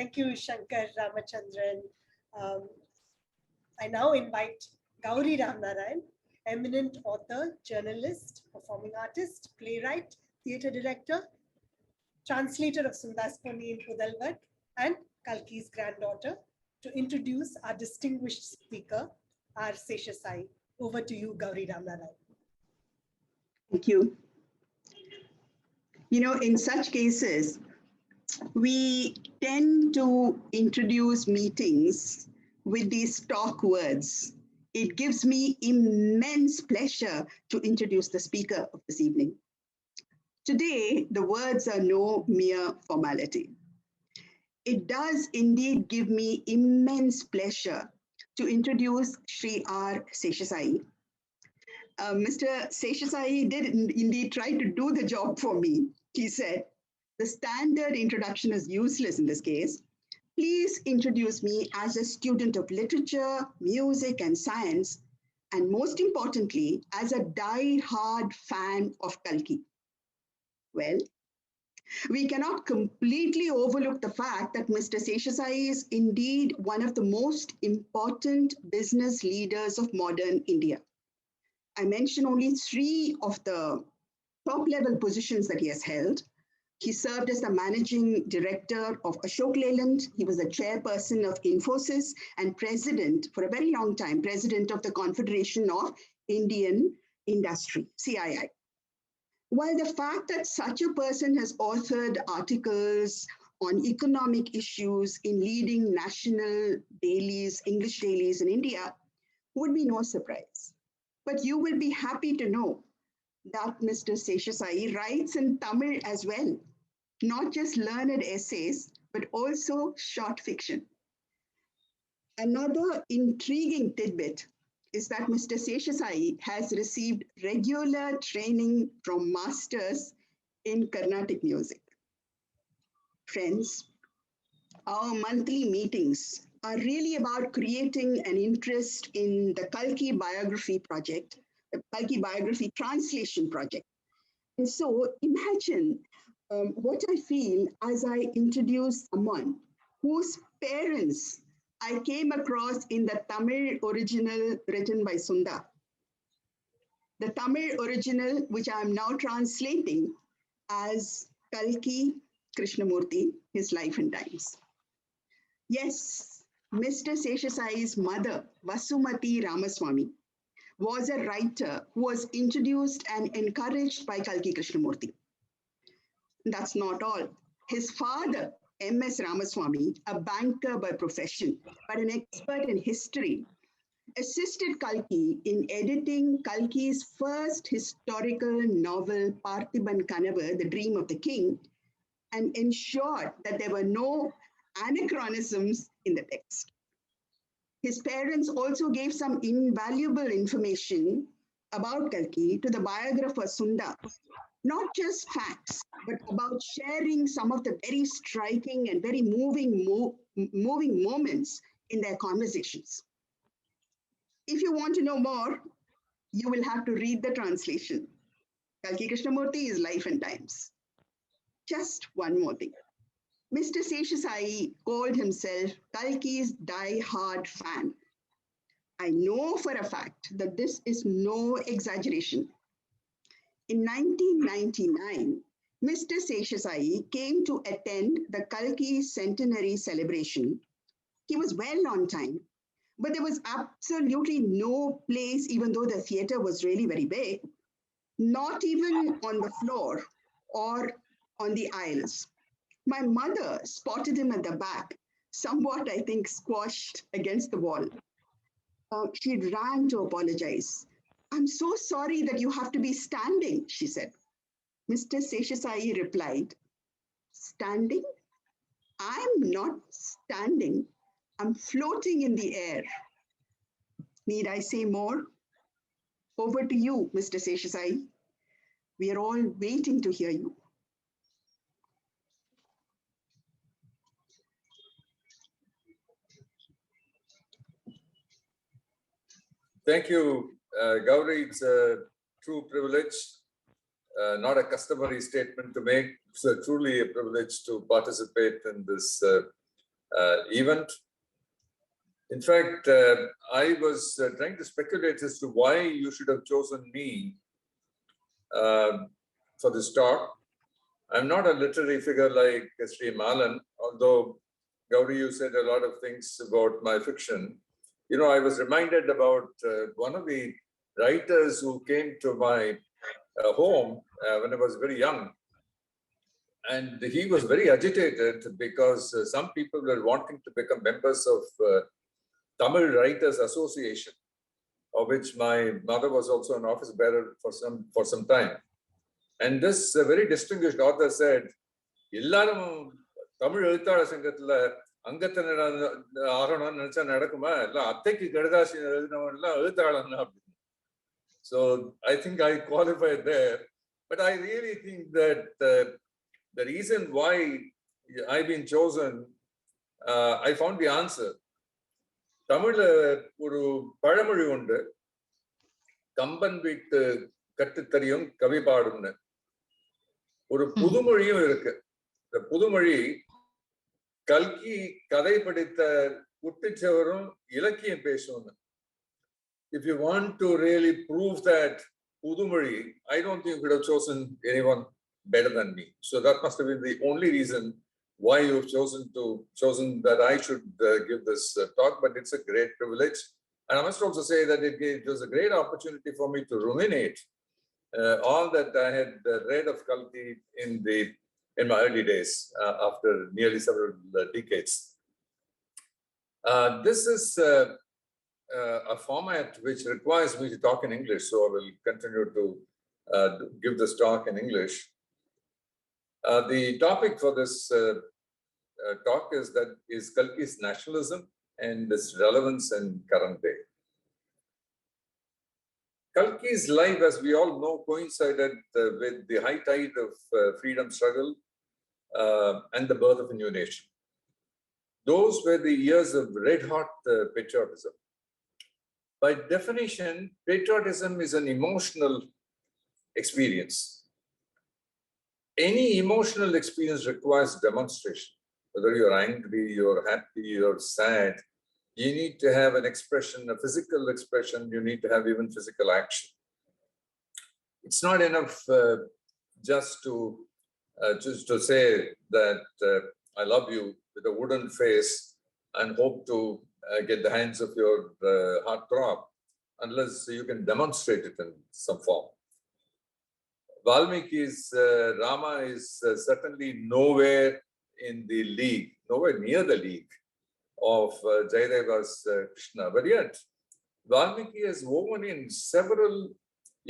Thank you, Shankar Ramachandran. I now invite Gauri Ramnarayan, eminent author, journalist, performing artist, playwright, theatre director, translator of Sundaspani in Pudalvad, and Kalki's granddaughter, to introduce our distinguished speaker, R Seshasayee. Over to you, Gauri Ramnarayan. Thank you. You know, in such cases, we tend to introduce meetings with these stock words. It gives me immense pleasure to introduce the speaker of this evening. Today, the words are no mere formality. It does indeed give me immense pleasure to introduce Shri R Seshasayee. Mr. Seshasayee did indeed try to do the job for me. He said, the standard introduction is useless in this case. Please introduce me as a student of literature, music, and science, and most importantly, as a die-hard fan of Kalki. Well, we cannot completely overlook the fact that Mr. Seshasayee is indeed one of the most important business leaders of modern India. I mention only 3 of the top-level positions that he has held. He served as the managing director of Ashok Leyland. He was the chairperson of Infosys and president, for a very long time, president of the Confederation of Indian Industry, CII. While the fact that such a person has authored articles on economic issues in leading national dailies, English dailies in India, would be no surprise. But you will be happy to know that Mr. Seshasayee writes in Tamil as well, not just learned essays, but also short fiction. Another intriguing tidbit is that Mr. Seshasayee has received regular training from masters in Carnatic music. Friends, our monthly meetings are really about creating an interest in the Kalki Biography Project, the Kalki Biography Translation Project. And so imagine what I feel as I introduce someone whose parents I came across in the Tamil original written by Sunda. The Tamil original, which I am now translating as Kalki Krishnamurti, his life and times. Yes, Mr. Seshasayee's mother, Vasumati Ramaswamy, was a writer who was introduced and encouraged by Kalki Krishnamurti. That's not all. His father, M.S. Ramaswamy, a banker by profession, but an expert in history, assisted Kalki in editing Kalki's first historical novel, Parthiban Kanavu, The Dream of the King, and ensured that there were no anachronisms in the text. His parents also gave some invaluable information about Kalki to the biographer Sunda, not just facts, but about sharing some of the very striking and very moving moments in their conversations. If you want to know more, you will have to read the translation. Kalki Krishnamurti is Life and Times. Just one more thing. Mr. Seshasayee called himself Kalki's die-hard fan. I know for a fact that this is no exaggeration. In 1999, Mr. Seshasayee came to attend the Kalki centenary celebration. He was well on time, but there was absolutely no place, even though the theater was really very big, not even on the floor or on the aisles. My mother spotted him at the back, somewhat, I think, squashed against the wall. She ran to apologize. I'm so sorry that you have to be standing, she said. Mr. Seshasayee replied, standing? I'm not standing. I'm floating in the air. Need I say more? Over to you, Mr. Seshasayee. We are all waiting to hear you. Thank you, Gauri. It's a true privilege, not a customary statement to make. It's truly a privilege to participate in this event. In fact, I was trying to speculate as to why you should have chosen me for this talk. I'm not a literary figure like Sri Malan, although Gauri, you said a lot of things about my fiction. You know, I was reminded about one of the writers who came to my home when I was very young. And he was very agitated because some people were wanting to become members of Tamil Writers Association, of which my mother was also an office bearer for some time. And this very distinguished author said, "Ellarum Tamil எழுத்தாளர் சங்கத்துல அங்கத்தினர் ஆகணும்னு நினைச்சா நடக்குமா? எல்லாம் அத்தைக்கு கடுதாசி எழுதினவன் எல்லாம் எழுத்தாளன் அப்படின்னு." So I think I qualified there, but I really think that the reason why I've been chosen, I found the answer. தமிழ்ல ஒரு பழமொழி உண்டு, கம்பன் வீட்டு கட்டுத்தறியும் கவி பாடும்னு. ஒரு புதுமொழியும் இருக்கு. இந்த புதுமொழி கல்கி கதை படித்த குட்டிச்சவரும் இலக்கியம் பேசும்னு. If you want to really prove that pudumozhi, I don't think you could have chosen anyone better than me. So that must have been the only reason why you've chosen that I should give this talk. But it's a great privilege, and I must also say that it was a great opportunity for me to ruminate all that I had read of Kalki in my early days after nearly several decades. This is a format which requires me to talk in English, so I will continue to give this talk in English. The topic for this talk is Kalki's nationalism and its relevance in current day. Kalki's life, as we all know, coincided with the high tide of freedom struggle and the birth of a new nation. Those were the years of red-hot patriotism. By definition, patriotism is an emotional experience. Any emotional experience requires demonstration. Whether you're angry, you're happy, you're sad, you need to have an expression, a physical expression, you need to have even physical action. It's not enough just to say that I love you with a wooden face and hope to get the hands of your heartthrob, unless you can demonstrate it in some form. Valmiki's Rama is certainly nowhere in the league, nowhere near the league of Jayadeva's Krishna. But yet, Valmiki has woven in several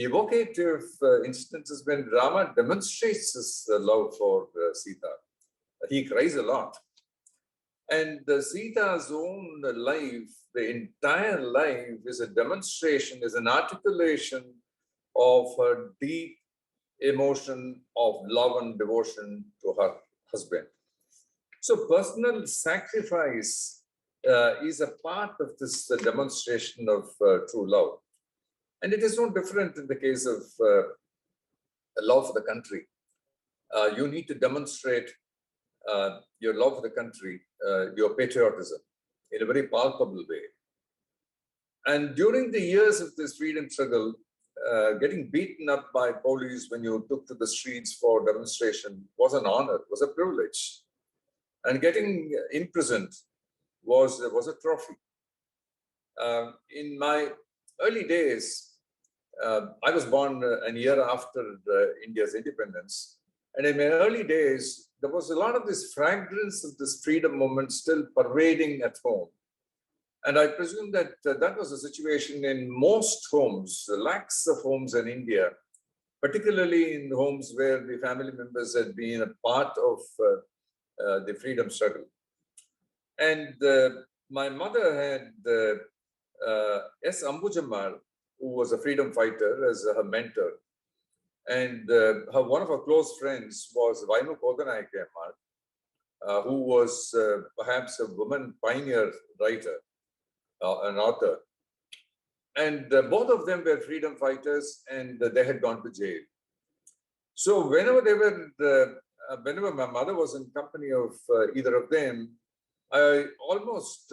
evocative instances when Rama demonstrates his love for Sita. He cries a lot. And Sita's own life, the entire life, is a demonstration, is an articulation of her deep emotion of love and devotion to her husband. So personal sacrifice is a part of this demonstration of true love. And it is no different in the case of love for the country. You need to demonstrate your love for the country, your patriotism, in a very palpable way. And during the years of this freedom struggle, getting beaten up by police when you took to the streets for demonstration was an honor, was a privilege. And getting imprisoned was a trophy. In my early days, I was born a year after India's independence. And in my early days, there was a lot of this fragrance of this freedom movement still pervading at home. And I presume that that was a situation in most homes, lakhs of homes in India, particularly in homes where the family members had been a part of the freedom struggle. And my mother had S. Ambujammar, who was a freedom fighter, as her mentor. And one of her close friends was Vainu Kodanayakemmar, who was perhaps a woman pioneer writer, an author. And both of them were freedom fighters, and they had gone to jail. So whenever my mother was in company of either of them, I almost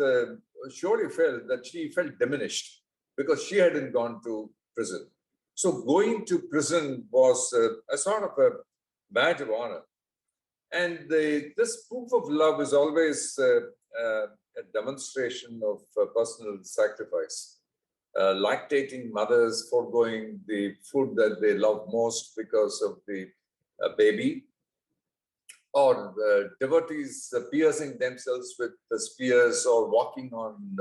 surely felt that she felt diminished because she hadn't gone to prison. So going to prison was a sort of a badge of honor. And this proof of love is always a demonstration of personal sacrifice. Lactating mothers foregoing the food that they love most because of the baby, or devotees piercing themselves with the spears or walking on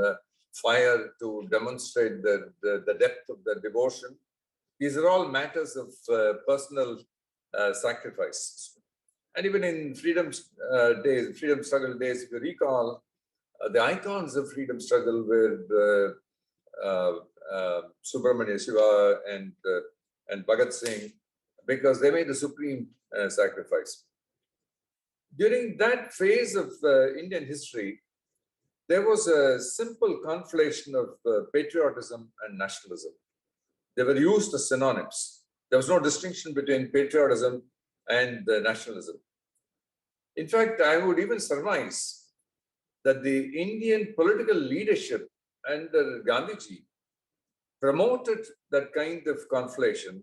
fire to demonstrate the depth of their devotion. These are all matters of personal sacrifice. And even in freedom struggle days, if you recall, the icons of freedom struggle were Subramanya Shiva and Bhagat Singh, because they made the supreme sacrifice. During that phase of Indian history, there was a simple conflation of patriotism and nationalism. They were used as synonyms. There was no distinction between patriotism and nationalism. In fact, I would even surmise that the Indian political leadership under Gandhiji promoted that kind of conflation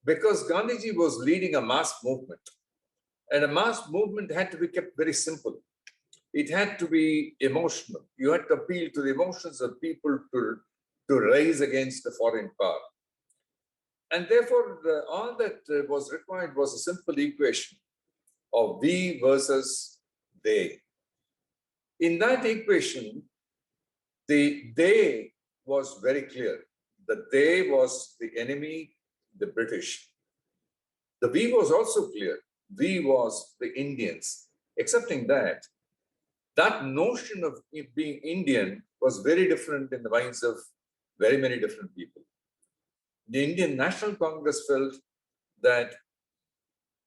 because Gandhiji was leading a mass movement. And a mass movement had to be kept very simple. It had to be emotional. You had to appeal to the emotions of people to rise against a foreign power. And therefore, all that was required was a simple equation of we versus they. In that equation, the they was very clear. The they was the enemy, the British. The we was also clear. We was the Indians. Accepting that, that notion of being Indian was very different in the minds of very many different people. The Indian National Congress felt that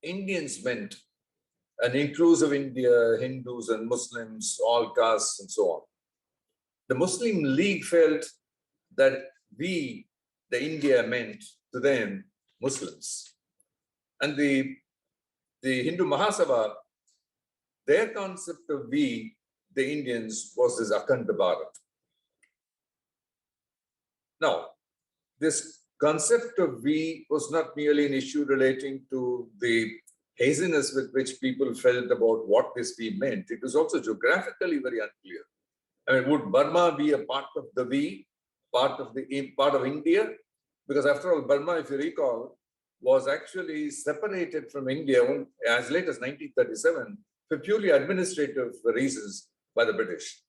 Indians meant an inclusive India, Hindus and Muslims, all castes and so on. The Muslim League felt that we, the India, meant to them Muslims. And the Hindu Mahasabha, their concept of we, the Indians, was this Akhanda Bharat. Now, this concept of we was not merely an issue relating to the haziness with which people felt about what this we meant. It was also geographically very unclear. I mean, would Burma be a part of the we, part of India? Because after all, Burma, if you recall, was actually separated from India as late as 1937 for purely administrative reasons by the British.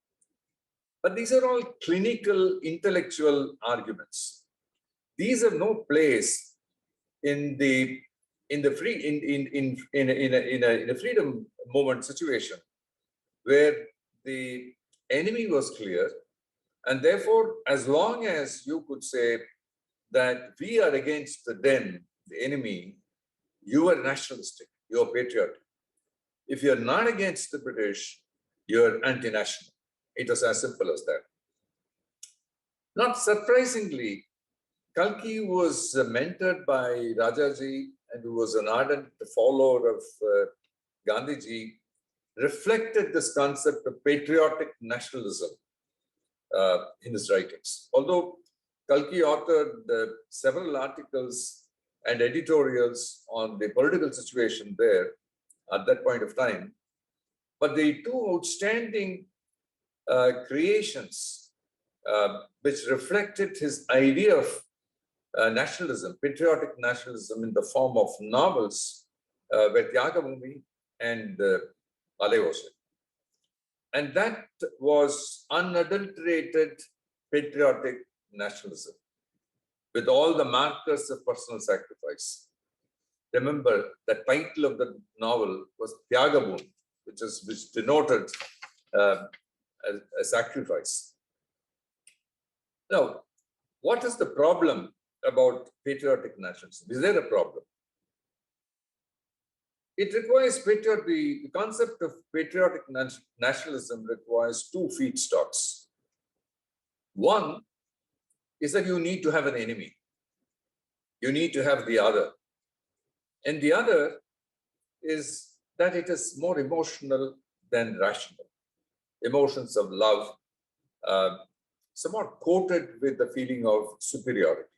But these are all clinical, intellectual arguments. These have no place in a freedom movement situation where the enemy was clear, and therefore, as long as you could say that we are against them, the enemy, you are nationalistic, you are patriotic. If you are not against the British, you are anti-national. It was as simple as that. Not surprisingly, Kalki was mentored by Rajaji and who was an ardent follower of Gandhiji, reflected this concept of patriotic nationalism in his writings. Although Kalki authored several articles and editorials on the political situation there at that point of time, but the two outstanding creations which reflected his idea of nationalism, patriotic nationalism in the form of novels were Tyagabhumi and Alevose. And that was unadulterated patriotic nationalism with all the markers of personal sacrifice. Remember, the title of the novel was Tyagabhumi, which denoted a sacrifice. Now, what is the problem about patriotic nationalism? Is there a problem? It requires the concept of patriotic nationalism requires two feedstocks. One is that you need to have an enemy. You need to have the other. And the other is that it is more emotional than rational. emotions of love, somewhat coated with the feeling of superiority.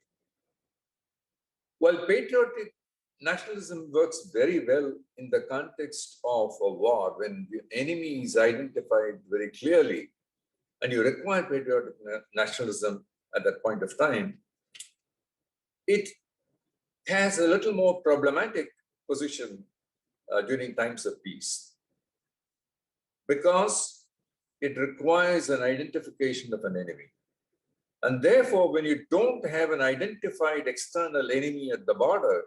While patriotic nationalism works very well in the context of a war, when the enemy is identified very clearly, and you require patriotic nationalism at that point of time, it has a little more problematic position during times of peace, because it requires an identification of an enemy. And therefore, when you don't have an identified external enemy at the border,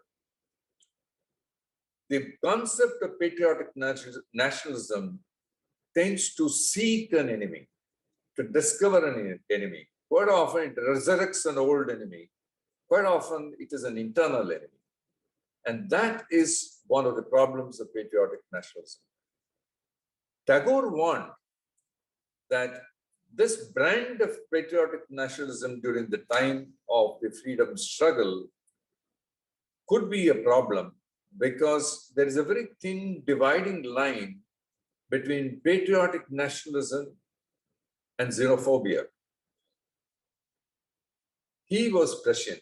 the concept of patriotic nationalism tends to seek an enemy, to discover an enemy. Quite often it resurrects an old enemy. Quite often it is an internal enemy. And that is one of the problems of patriotic nationalism. Tagore warned that this brand of patriotic nationalism during the time of the freedom struggle could be a problem, because there is a very thin dividing line between patriotic nationalism and xenophobia. He was prescient.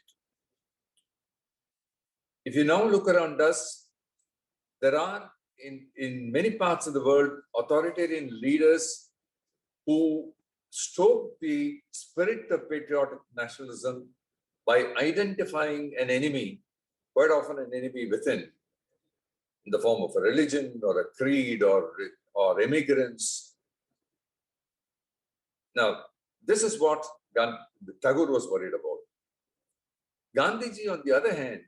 If you now look around us, there are in many parts of the world authoritarian leaders who stoke the spirit of patriotic nationalism by identifying an enemy, quite often an enemy within, in the form of a religion or a creed or immigrants. Now, this is what Tagore was worried about. Gandhiji, on the other hand,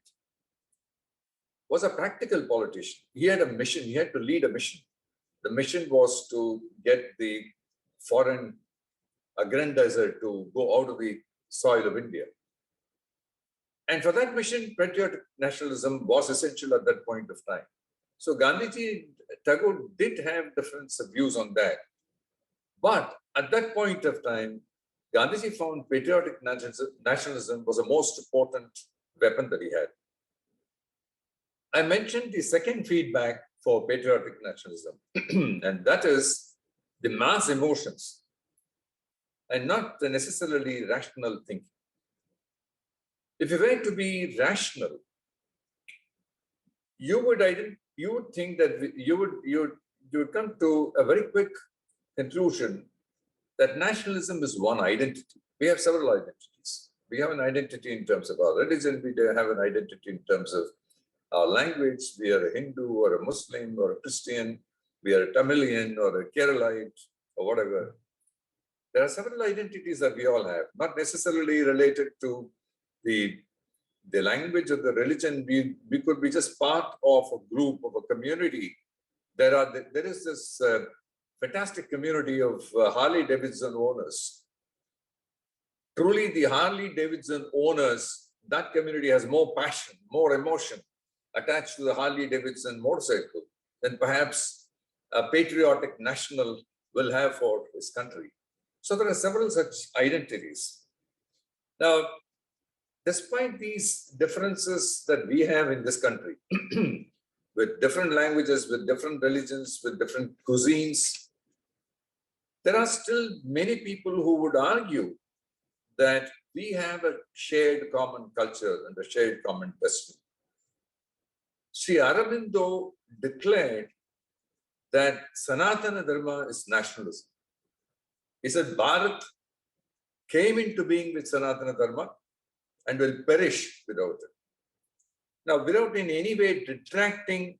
was a practical politician. He had a mission, he had to lead a mission. The mission was to get the foreign aggrandizer to go out of the soil of India. And for that mission, patriotic nationalism was essential at that point of time. So Gandhiji, Tagore did have difference of views on that. But at that point of time, Gandhiji found patriotic nationalism was the most important weapon that he had. I mentioned the second feedback for patriotic nationalism, and that is the mass emotions and not the necessarily rational thinking. If you were to be rational, you would think that you would come to a very quick conclusion that nationalism is one identity. We have several identities. We have an identity in terms of our religion. We have an identity in terms of our language. We are a Hindu or a Muslim or a Christian. We are a Tamilian or a Keralite or whatever. There are several identities that we all have, not necessarily related to the language or the religion. We could be just part of a group, of a community. There is this fantastic community of Harley Davidson owners. Truly, the Harley Davidson owners, that community has more passion, more emotion attached to the Harley Davidson motorcycle than perhaps a patriotic national will have for his country. So there are several such identities. Now, despite these differences that we have in this country, with different languages, with different religions, with different cuisines, there are still many people who would argue that we have a shared common culture and a shared common destiny. Sri Aurobindo declared that Sanatana Dharma is nationalism. He said Bharat came into being with Sanatana Dharma and will perish without it. Now, without in any way detracting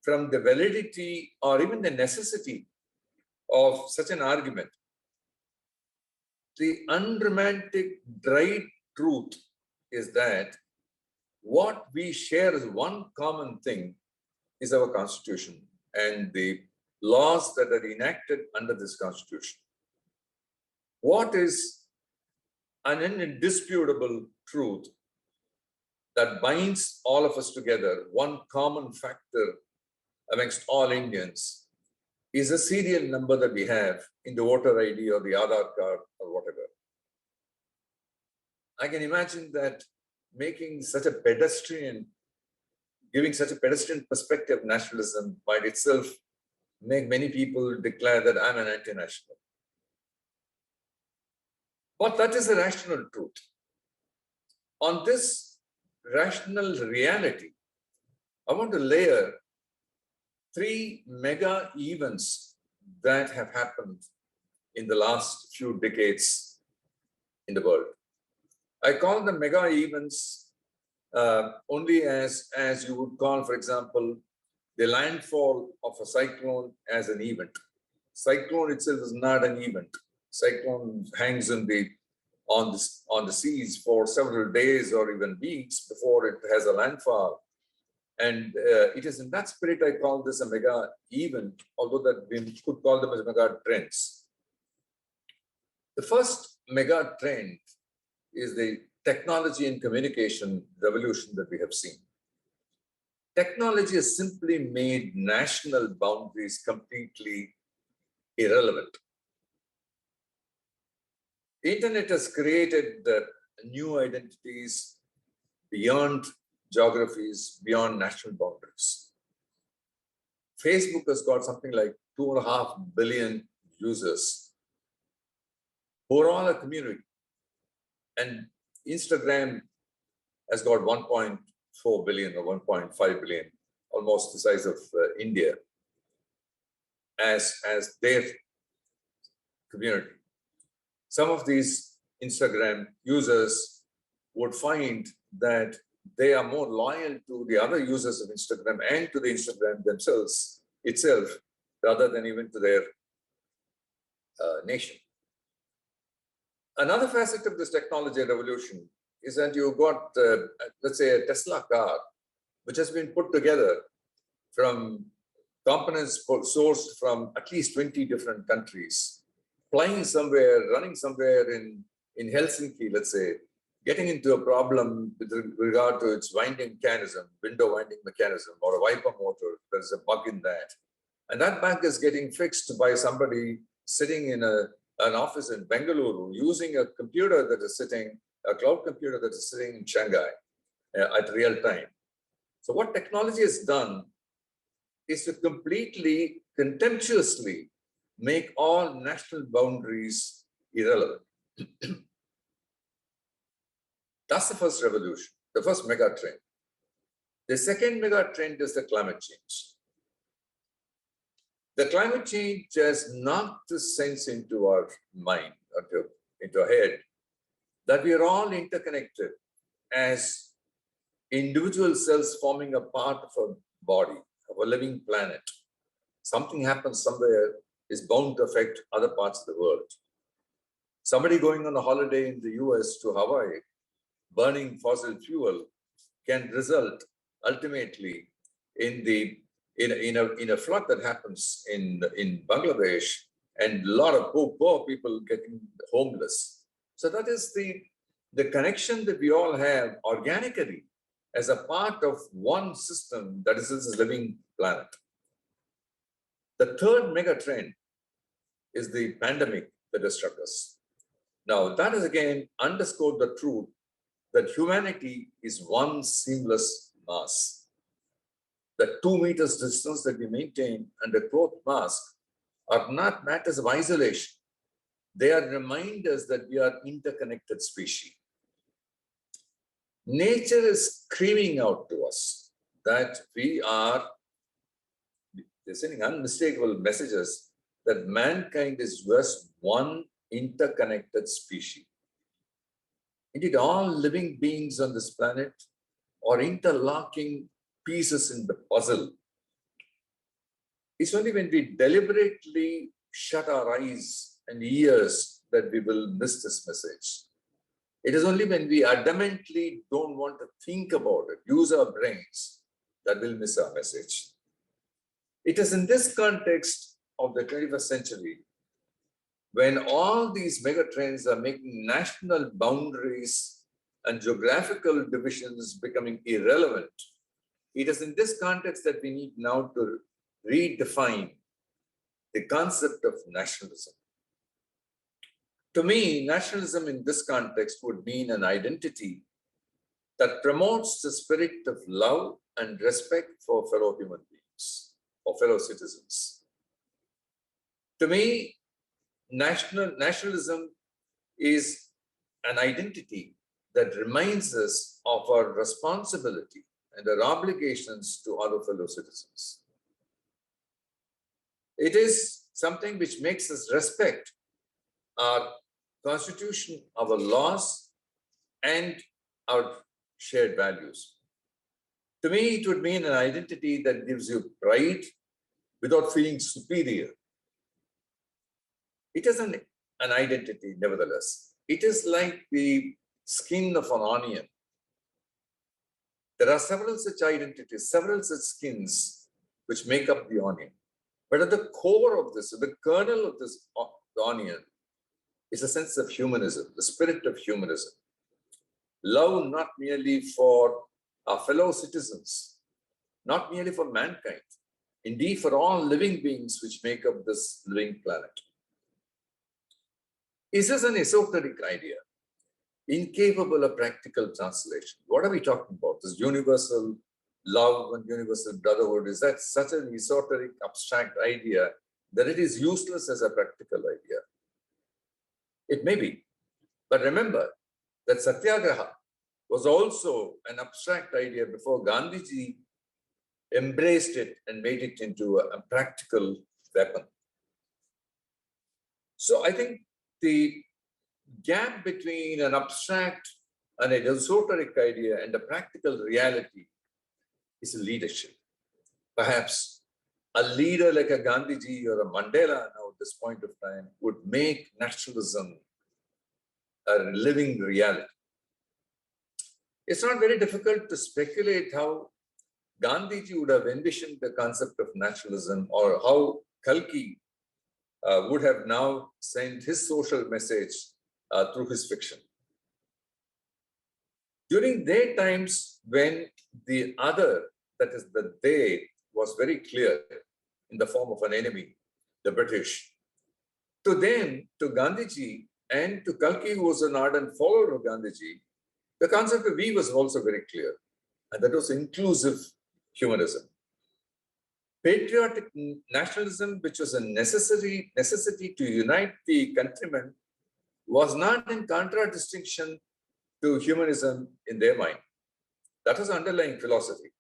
from the validity or even the necessity of such an argument, the unromantic dry truth is that what we share as one common thing is our constitution and the laws that are enacted under this constitution. What is an indisputable truth that binds all of us together, one common factor amongst all Indians, is a serial number that we have in the voter ID or the Aadhaar card or whatever. I can imagine that making such a pedestrian, giving such a pedestrian perspective of nationalism might itself make many people declare that I'm an anti-national. But that is the rational truth. On this rational reality, I want to layer 3 mega events that have happened in the last few decades in the world. I call them mega events only as you would call, for example, the landfall of a cyclone as an event. Cyclone itself is not an event. Cyclone hangs on the seas for several days or even weeks before it has a landfall. And it is in that spirit I call this a mega event, although that we could call them as mega trends. The first mega trend is the technology and communication revolution that we have seen. Technology has simply made national boundaries completely irrelevant. The internet has created new identities beyond geographies, beyond national boundaries. Facebook has got something like 2.5 billion users who are all a community. And Instagram has got 1.4 billion or 1.5 billion, almost the size of India, as their community. Some of these Instagram users would find that they are more loyal to the other users of Instagram and to the Instagram itself, rather than even to their nation. Another facet of this technology revolution is that you've got, let's say, a Tesla car, which has been put together from components sourced from at least 20 different countries, flying somewhere, running somewhere in Helsinki, let's say, getting into a problem with regard to its winding mechanism, window winding mechanism, or a wiper motor. There's a bug in that. And that bug is getting fixed by somebody sitting in an office in Bengaluru using a computer that is sitting, a cloud computer that is sitting in Shanghai at real time. So what technology has done is to completely, contemptuously make all national boundaries irrelevant. That's the first revolution, the first mega trend. The second mega trend is the climate change. The climate change has knocked the sense into our mind, into our head, that we are all interconnected as individual cells forming a part of a body, of a living planet. Something happens somewhere is bound to affect other parts of the world. Somebody going on a holiday in the US to Hawaii, burning fossil fuel, can result ultimately in a flood that happens in Bangladesh, and a lot of poor people getting homeless. So that is the connection that we all have organically as a part of one system that is this living planet. The third mega trend is the pandemic that has struck us. Now, that has again underscored the truth that humanity is one seamless mass. The 2 meters distance that we maintain and a cloth mask are not matters of isolation. They are reminders that we are interconnected species. Nature is screaming out to us that they're sending unmistakable messages that mankind is just one interconnected species. Indeed, all living beings on this planet are interlocking pieces in the puzzle. It's only when we deliberately shut our eyes and ears that we will miss this message. It is only when we adamantly don't want to think about it, use our brains, that we'll miss our message. It is in this context of the 21st century, when all these megatrends are making national boundaries and geographical divisions becoming irrelevant, it is in this context that we need now to redefine the concept of nationalism. To me, nationalism in this context would mean an identity that promotes the spirit of love and respect for fellow human beings or fellow citizens. To me, nationalism is an identity that reminds us of our responsibility and our obligations to other fellow citizens. It is something which makes us respect our constitution, our laws, and our shared values. To me, it would mean an identity that gives you pride without feeling superior. It is an identity, nevertheless. It is like the skin of an onion. There are several such identities, several such skins which make up the onion. But at the core of this, the kernel of this the onion, is a sense of humanism, the spirit of humanism. Love not merely for our fellow citizens, not merely for mankind, indeed for all living beings which make up this living planet. Is this an esoteric idea, incapable of practical translation? What are we talking about? This universal love and universal brotherhood, is that such an esoteric, abstract idea that it is useless as a practical idea? It may be, but remember that Satyagraha was also an abstract idea before Gandhiji embraced it and made it into a practical weapon. So I think the gap between an abstract and an esoteric idea and a practical reality is leadership. Perhaps a leader like a Gandhiji or a Mandela now at this point of time would make nationalism a living reality. It's not very difficult to speculate how Gandhiji would have envisioned the concept of nationalism, or how Kalki would have now sent his social message through his fiction. During their times, when the other, that is the they, was very clear in the form of an enemy, the British, to them, to Gandhiji, and to Kalki, who was an ardent follower of Gandhiji, the concept of we was also very clear, and that was inclusive humanism. Patriotic nationalism, which was a necessity to unite the countrymen, was not in contradistinction to humanism in their mind. That was underlying philosophy.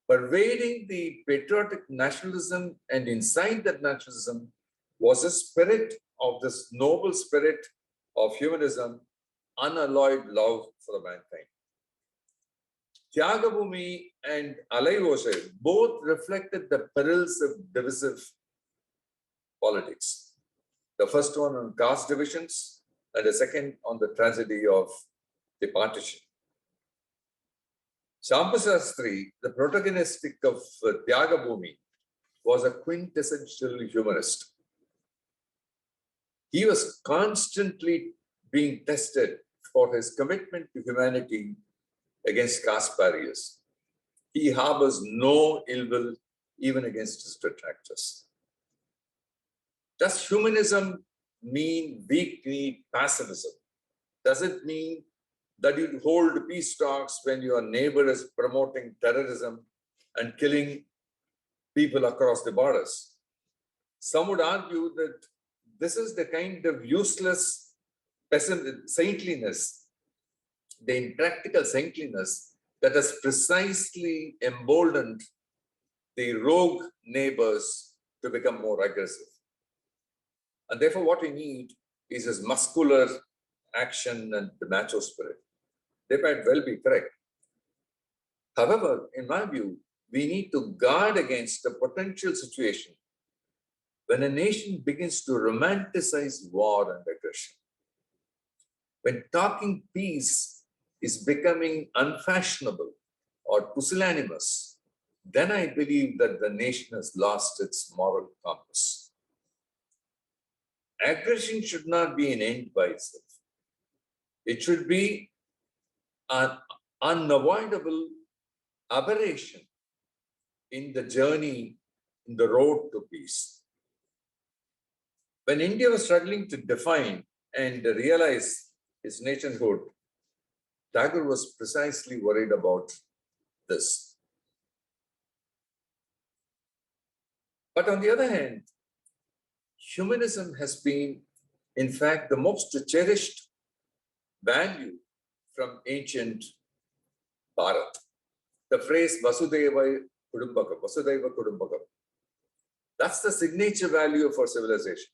Pervading the patriotic nationalism, and inside that nationalism was a spirit of this noble spirit of humanism, unalloyed love for mankind. Tyagabhumi and Alaivoshe both reflected the perils of divisive politics. The first one on caste divisions, and the second on the tragedy of the partition. Shampasastri, the protagonist of Tyagabhumi, was a quintessential humanist. He was constantly being tested for his commitment to humanity against caste barriers. He harbors no ill will even against his detractors. Does humanism mean weak-kneed pacifism? Does it mean that you hold peace talks when your neighbor is promoting terrorism and killing people across the borders? Some would argue that this is the kind of useless saintliness, the impractical saintliness that has precisely emboldened the rogue neighbors to become more aggressive. And therefore, what we need is this muscular action and the macho spirit. They might well be correct. However, in my view, we need to guard against the potential situation when a nation begins to romanticize war and aggression. When talking peace is becoming unfashionable or pusillanimous, then I believe that the nation has lost its moral compass. Aggression should not be an end by itself. It should be an unavoidable aberration in the journey, in the road to peace. When India was struggling to define and realize its nationhood, Tagore was precisely worried about this. But on the other hand, humanism has been, in fact, the most cherished value from ancient Bharat. The phrase Vasudeva Kudumbakam, that's the signature value of our civilization.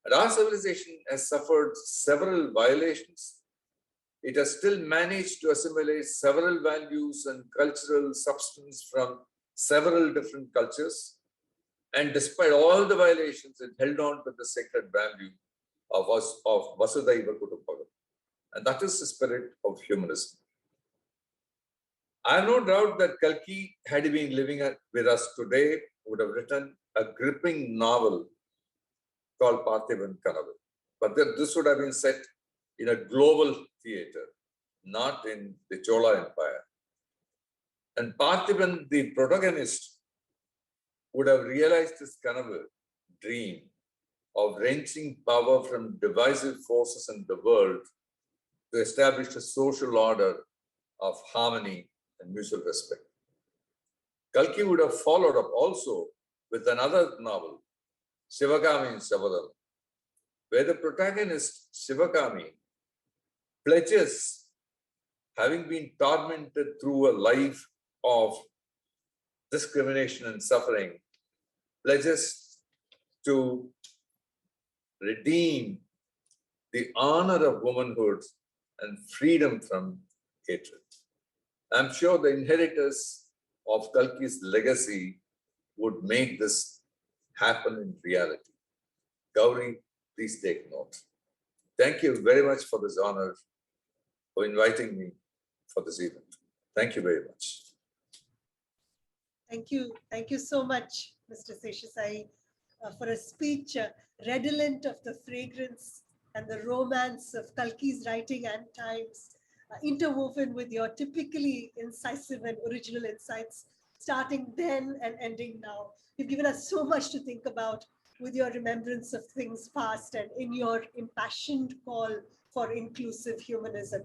And our civilization has suffered several violations. It has still managed to assimilate several values and cultural substance from several different cultures. And despite all the violations, it held on to the sacred value of Vasudhaiva Kutumbakam. And that is the spirit of humanism. I have no doubt that Kalki, had he been living with us today, would have written a gripping novel called Parthiban Kanavu. But this would have been set in a global theater, not in the Chola Empire. And Parthiban, the protagonist, would have realized his Kanavu dream of wrenching power from divisive forces in the world to establish a social order of harmony and mutual respect. Kalki would have followed up also with another novel, Shivagami in Sabadam, where the protagonist, Shivagami, pledges, having been tormented through a life of discrimination and suffering, pledges to redeem the honor of womanhood and freedom from hatred. I'm sure the inheritors of Kalki's legacy would make this happen in reality. Gauri, please take note. Thank you very much for this honor, for inviting me for this event. Thank you very much. Thank you. Thank you so much, Mr. Seshasayee, for a speech redolent of the fragrance and the romance of Kalki's writing and times, interwoven with your typically incisive and original insights, starting then and ending now. You've given us so much to think about with your remembrance of things past and in your impassioned call for inclusive humanism.